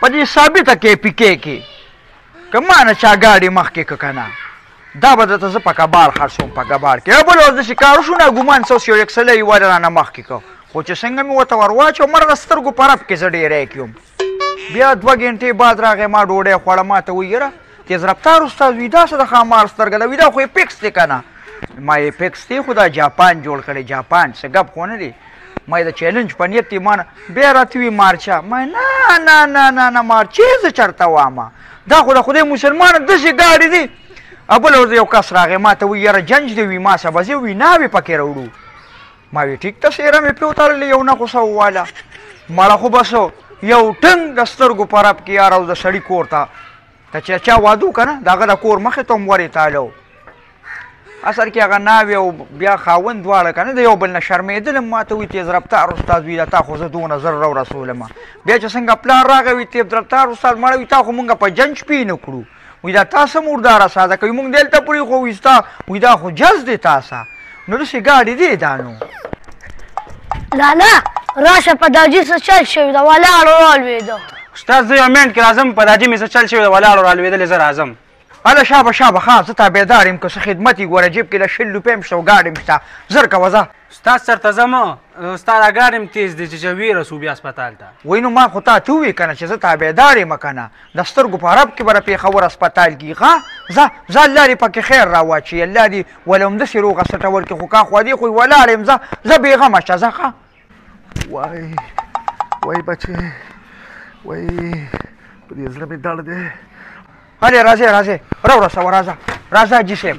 په دې ثابته کې پیکې کې که ما نه چا ګاډي مخکې که که نه دا به درته زه په کباړ خرڅوم په کباړ کې یو بل ورځ داسې کار وشو نه ګمان څه یو یکسله یې ولې رانه مخکې که خو چې څنګه مې ورته ور واچو مر د سترګو په رپ کې زه ډېری کېم بیا 2 غنټې بعد راغی ما ډوډۍ خوړه ما ته وایي یاره تیز رفتار استاد وي دا څه د ښامار سترګه ده وي دا خو یې پکس دی که نه ما یې پکس دی خو دا جاپان جوړ کړی جاپان څه ګپ خو نه دی ما یې د چیلنج په نیت دی ما نه بیا راته وي مارچه ما نه نه نه نه نه مارچې زه چېرته وامه دا خو د خدای مسلمانه داسې ګاډي دی بله ورځ یو کس راغی ما ته وایي یاره جنج دی وي ما سبا ځې وي ناوې پکې راوړو ما وی ټیک ته څېره مې پرې وتړلې یو نه خو څه وواله مړه خو بس یو ټنګ د سترګو په رپ کې یاره او د سړي کور ته ته چې چا واده و که نه د هغه د کور مخې ته هم ورې تاله اصل کې هغه ناوې او بیا خاوند دواړه که نه د یو بل نه شرمېدلم ما ته وایي تیز رفتار استاد وي تا خو زه دونه زر راورسولم بیا چې څنګه پلار راغی وي تیز رفتار استاد مړه وي تا خو مونږ په جنج پی نه کړو وایي دا تا څه مرداره ساده کوي مونږ دلته پورې خو وایي ستا وایي دا خو جز دی تا څه نو داسې ګاډي دی دا نو لالا راشه په داجي څه چل شوي ده ولاړو رالوېده استاد زه یو منټ کې راځم په داجي مې څه چل شوي ده ولاړو رالوېدلې زه راځم هله شابه شابه ښه زه تابعدار یم که څه خدمت یې ګوره جیب کې د 100 روپۍ هم شته او ګاډي هم شته زر کوه ځه استاد سر ته ځم ستا دا ګاډی هم تیز دی چې ویې رسو بیا هسپتال ته وایي نو ما خو تا ته ووایې که نه چې زه تابعدار یم که نه د سترګو په رب کې به د پېښور هسپتال کېږي ښه ځه الله دې پکې خیر راواچوي الله دې ولې همداسې روغه سټه ورکړي خو کا خوا دې خو ولاړ یم زه بېغمه شه ځه ښه وای بچې وای په دې زړه مې درد دی هلې راځئ راوړه راځه حاجي صاحب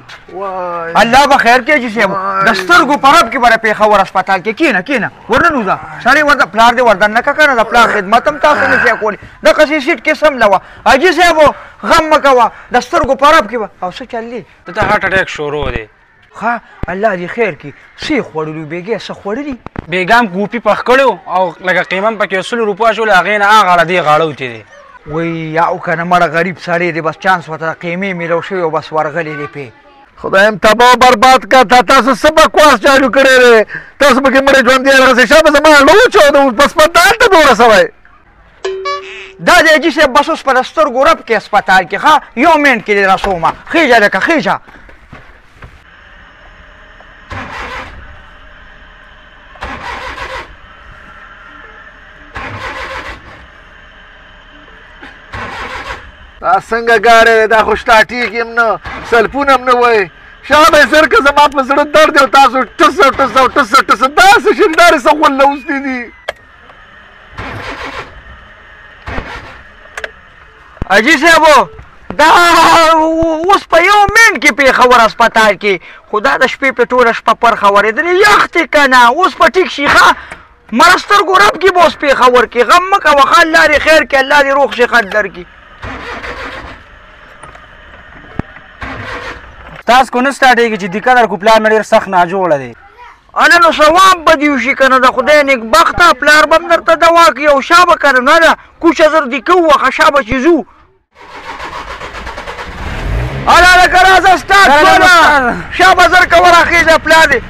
الله به خیر کړي حاجي صاحب د سترګو په رب کې به د پېښور هسپتال کې کښېنه ورننوځه سړی ورته پلار دې وردن نه که که نه د پلار خدمت هم تاسو نه شئ کولی دقسې سیټ کې سمله وه حاجي صاحب غم مه کوه د سترګو په رب کې به او څه چل دی دته هارټ اټیک شروع دی ښه الله دې خیر کړي څه یې خوړلي بېګې څه خوړلي بېګام ګوپي پخ کړی او لکه قیمه هم پکې 100 روپۍ شولې هغې نه هغه غاړه دې غاړه وتې دی وایي یا که نه مړه غریب سړی دی بس چانس ورته د قیمې میلو شوی او بس ورغلی دی پې خدایم تباه برباد کا تاسو څه بکواس چالو کړی دی تاسو پکې مړی ژوندي هغسې شابه زما هډو چاودو هسپتال ته دې ورسوی دا دی حاجي صاحب بس اوس په د سترګو رب کې هسپتال کې ښه یو منټ کې دې رسومه خېجه لکه خېجه دا څنګه ګاډی دی دا خو سټاټیک یم نه سلفون هم نه وایي شابه سر که زما په زړه درد او تاسو ټسه داسې شلدارې څه غوله اوسدي دي حاجي صاحب دا اوس په یو منټ کې پېښور هسپتال کې خو دا د شپې په ټوله شپه پرخه ورېدلې یخ دی که نه اوس په ټیک شي ښه مړه سترګو رب کې به اوس پېښور کې غم مه کوه ښه الله دې خیر کړي الله دې روغ شي خط درکړي تاسو کو نه سټارټېږي چې دیکه در کو پلار مې ډېر سخت ناجوړه دی هله نو ثواب به دې وشي که نه د خدای نیکبخته پلار به هم درته دوا کوي او شا به که نه ده کوچه زر دې کووخه شا به چې ځو هله لکه راځه سټارټ شوله شا به زر کوه راخېږه پلار دې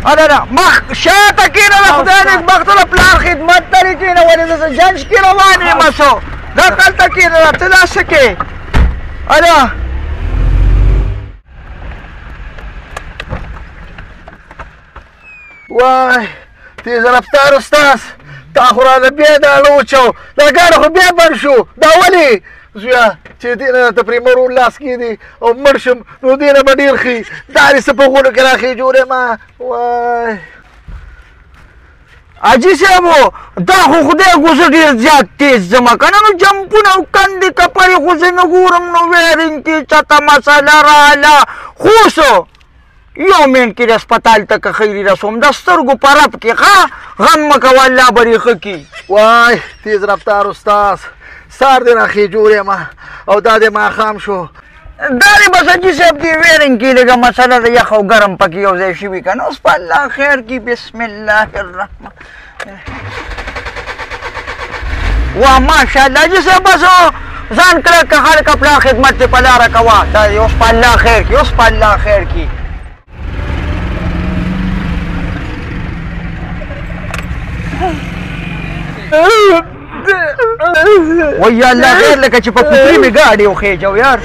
هله مخ شاته کښېنه د خدای نیکبخته د پلار خدمت ته دې کښېنه ولې زه جنج کې روان یم څو دا دلته کښېنه ته دا څه کې هله وای تیز رفتار استاذ تا خو راله بیا دا لوچو دا ګاډی خو بیا بند شو دا ولې زویه چې دې نه ته پرې مرور لاس کېدي او مړ شم نو دې نه به ډېر ښي دا دې څه په غولو کې راخې جوړې ما وای حاجي صاحب دا خو خدای خو زه ډېر زیات تیز ځم که نه نو جمپونه او کندې کپرې خو زه نه ګورم نو ویرین کې چاته مسله راله خو څه یو منټ کې د هسپتال ته که خیري رسوم د سترګو په رب کې ښه غم مه کوه الله به دې ښه کړي وای تیز رفتار استاذ سار دې راخې جوړ یم او دا دې ماښام شو دا دې بس حاجي صاحب دې ویرین کې لږه مسله د یخ او ګرم پکې یو ځای شوي که نه اوس په الله خیر کړي بسم الله الرحمن وا ماشاءالله حاجي صاحب بس ځان کړه که هر کپړه خدمت دې په لاره کوه دا اوس په الله خیر کړي اوس په الله خیر کړي وای الله غیر لکه چې په کوتري مې ګاډي وخېجو یار.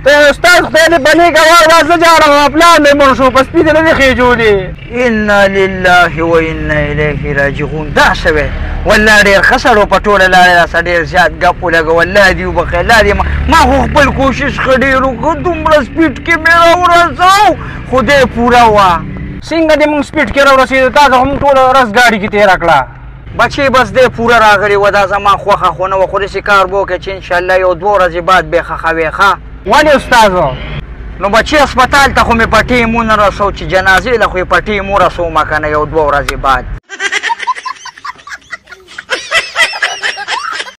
ته استاد خدای دې بنې کوه راځه جاړه پلان مې مړ شو په سپي دې نه دي خېجولې. انا لله و انا الیه راجعون. دا شوی والله ډېر ښه سړو په ټوله لارې راسه ډېر زیات ګپ ولګه. والله دې وبخښه الله دې ما خو خپل کوشش ښه ډېر وکړ دومره سپیډ کې مې راورسو خدای پوره وه. څنګه دې موږ سپیډ کې راورسېدو تا ته خو موږ ټوله ورځ ګاډي کې تېره کړه. بچې بس دی پوره راغلې وه دا زما خوښه خو نه وه خو داسې کار به وکړې چې انشاءالله یو 2 ورځې بعد بیا ښخوې ښه. ولې استاذو؟ نو بچې اسپتال ته خو مې په ټیم ونه رسو چې جنازې له خو یې په ټیم ورسومه که نه یو 2 ورځې بعد.